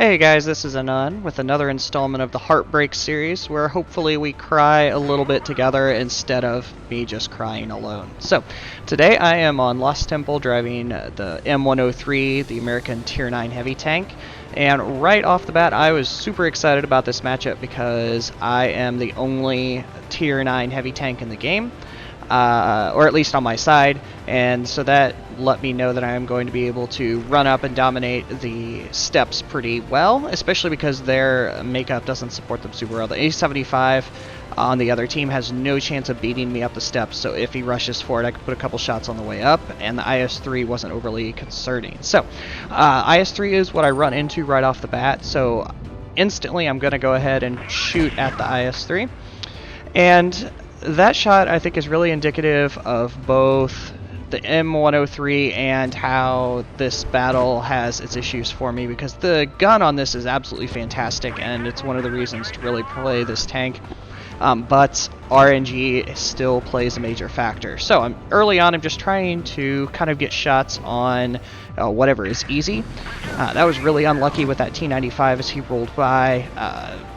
Hey guys, this is Anon with another installment of the Heartbreak series where hopefully we cry a little bit together instead of me just crying alone. So, today I am on Lost Temple driving the M103, the American Tier 9 heavy tank. And right off the bat, I was super excited about this matchup because I am the only Tier 9 heavy tank in the game. Or at least on my side, and so that let me know that I am going to be able to run up and dominate the steps pretty well, especially because their makeup doesn't support them super well. The A75 on the other team has no chance of beating me up the steps, so if he rushes for it, I can put a couple shots on the way up, and the IS-3 wasn't overly concerning. So, IS-3 is what I run into right off the bat, so instantly I'm going to go ahead and shoot at the IS-3, and that shot, I think, is really indicative of both the M103 and how this battle has its issues for me, because the gun on this is absolutely fantastic, and it's one of the reasons to really play this tank. But RNG still plays a major factor. So early on, I'm just trying to kind of get shots on whatever is easy. That was really unlucky with that T95 as he rolled by.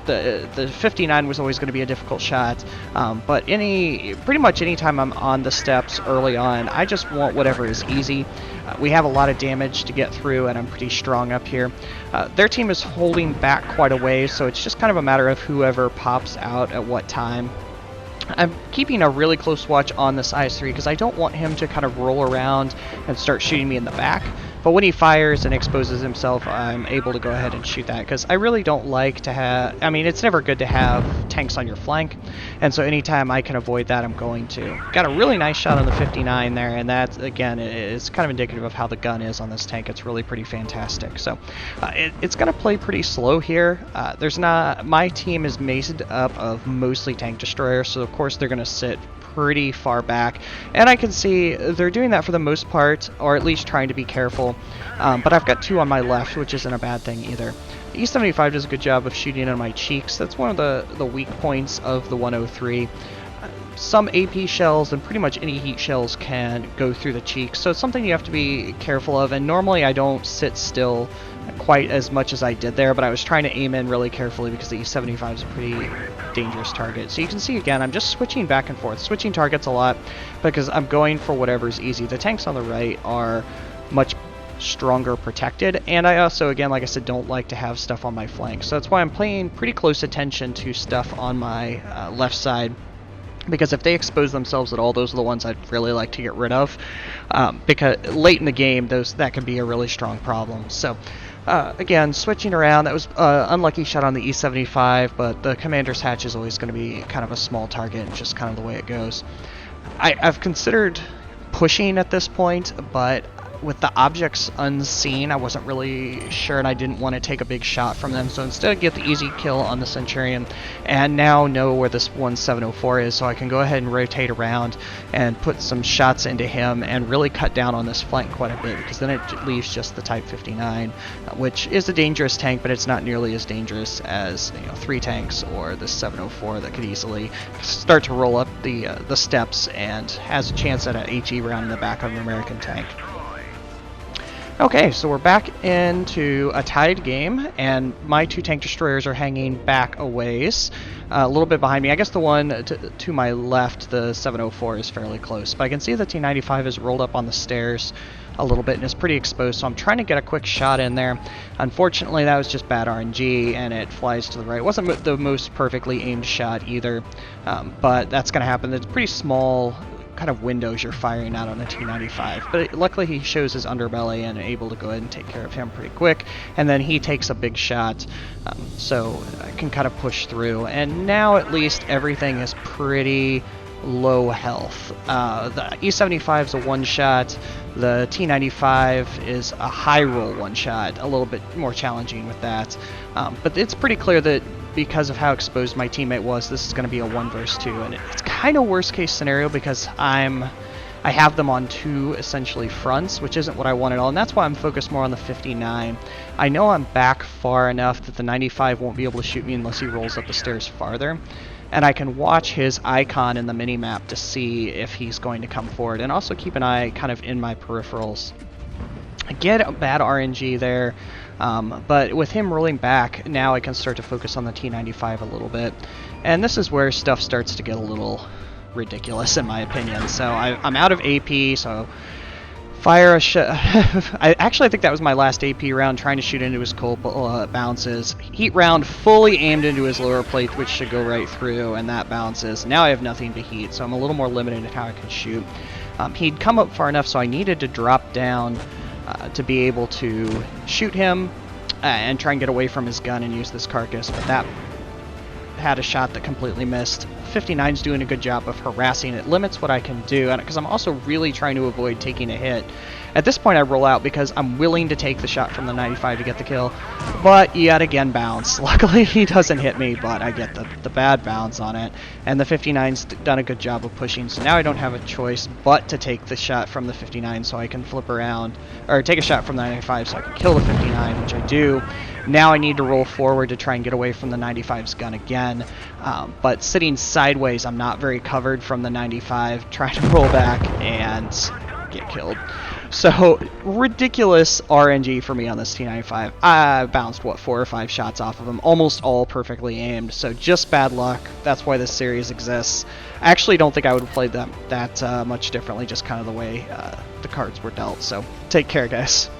The 59 was always going to be a difficult shot, but pretty much any time I'm on the steps early on, I just want whatever is easy. We have a lot of damage to get through, and I'm pretty strong up here. Their team is holding back quite a ways, so it's just kind of a matter of whoever pops out at what time. I'm keeping a really close watch on this IS-3 because I don't want him to kind of roll around and start shooting me in the back. But when he fires and exposes himself, I'm able to go ahead and shoot that, because I really don't like to have... I mean, it's never good to have tanks on your flank, and so anytime I can avoid that, I'm going to. Got a really nice shot on the 59 there, and that, again, is kind of indicative of how the gun is on this tank. It's really pretty fantastic. So it's going to play pretty slow here. My team is made up of mostly tank destroyers, so of course they're going to sit pretty far back, and I can see they're doing that for the most part, or at least trying to be careful, but I've got two on my left, which isn't a bad thing either. The E75 does a good job of shooting on my cheeks. That's one of the weak points of the 103. Some AP shells and pretty much any heat shells can go through the cheeks, so it's something you have to be careful of, and normally I don't sit still quite as much as I did there, but I was trying to aim in really carefully because the E75 is a pretty dangerous target. So you can see, again, I'm just switching back and forth, switching targets a lot because I'm going for whatever's easy. The tanks on the right are much stronger protected, and I also, again, like I said, don't like to have stuff on my flank, so that's why I'm paying pretty close attention to stuff on my left side, because if they expose themselves at all, those are the ones I'd really like to get rid of, because late in the game, that can be a really strong problem. So again, switching around, that was an unlucky shot on the E75, but the commander's hatch is always going to be kind of a small target, just kind of the way it goes. I've considered pushing at this point, but with the objects unseen, I wasn't really sure, and I didn't want to take a big shot from them, so instead get the easy kill on the Centurion, and now know where this 1704 is, so I can go ahead and rotate around and put some shots into him and really cut down on this flank quite a bit, because then it leaves just the Type 59, which is a dangerous tank, but it's not nearly as dangerous as 3 tanks or the 704 that could easily start to roll up the steps and has a chance at an HE round in the back of an American tank. Okay, so we're back into a tied game, and my 2 tank destroyers are hanging back a ways, a little bit behind me. I guess the one to my left, the 704, is fairly close, but I can see the T95 is rolled up on the stairs a little bit and is pretty exposed, so I'm trying to get a quick shot in there. Unfortunately, that was just bad RNG, and it flies to the right. It wasn't the most perfectly aimed shot either, but that's going to happen. It's pretty small kind of windows you're firing out on the T95, but luckily he shows his underbelly and able to go ahead and take care of him pretty quick, and then he takes a big shot, so I can kind of push through, and now at least everything is pretty low health. The E75 is a one-shot, the T95 is a high roll one-shot, a little bit more challenging with that, but it's pretty clear that because of how exposed my teammate was, this is going to be a 1 versus 2, and it's kind of worst case scenario because I have them on 2 essentially fronts, which isn't what I want at all, and that's why I'm focused more on the 59. I know I'm back far enough that the 95 won't be able to shoot me unless he rolls up the stairs farther, and I can watch his icon in the minimap to see if he's going to come forward, and also keep an eye kind of in my peripherals. I get a bad RNG there. But with him rolling back, now I can start to focus on the T95 a little bit. And this is where stuff starts to get a little ridiculous in my opinion. So I'm out of AP, so fire a shot. I think that was my last AP round, trying to shoot into his cold bounces. Heat round fully aimed into his lower plate, which should go right through, and that bounces. Now I have nothing to heat, so I'm a little more limited in how I can shoot. He'd come up far enough, so I needed to drop down to be able to shoot him and try and get away from his gun and use this carcass, but that had a shot that completely missed. 59's doing a good job of harassing. It limits what I can do, and because I'm also really trying to avoid taking a hit. At this point I roll out because I'm willing to take the shot from the 95 to get the kill, but yet again bounce. Luckily he doesn't hit me, but I get the bad bounce on it, and the 59's done a good job of pushing, so now I don't have a choice but to take the shot from the 59 so I can flip around, or take a shot from the 95 so I can kill the 59, which I do. Now I need to roll forward to try and get away from the 95's gun again, but sitting sideways I'm not very covered from the 95, trying to roll back and get killed. So, ridiculous RNG for me on this T95. I bounced, what, 4 or 5 shots off of him, almost all perfectly aimed, so just bad luck. That's why this series exists. I actually don't think I would have played that much differently, just kind of the way the cards were dealt, so take care, guys.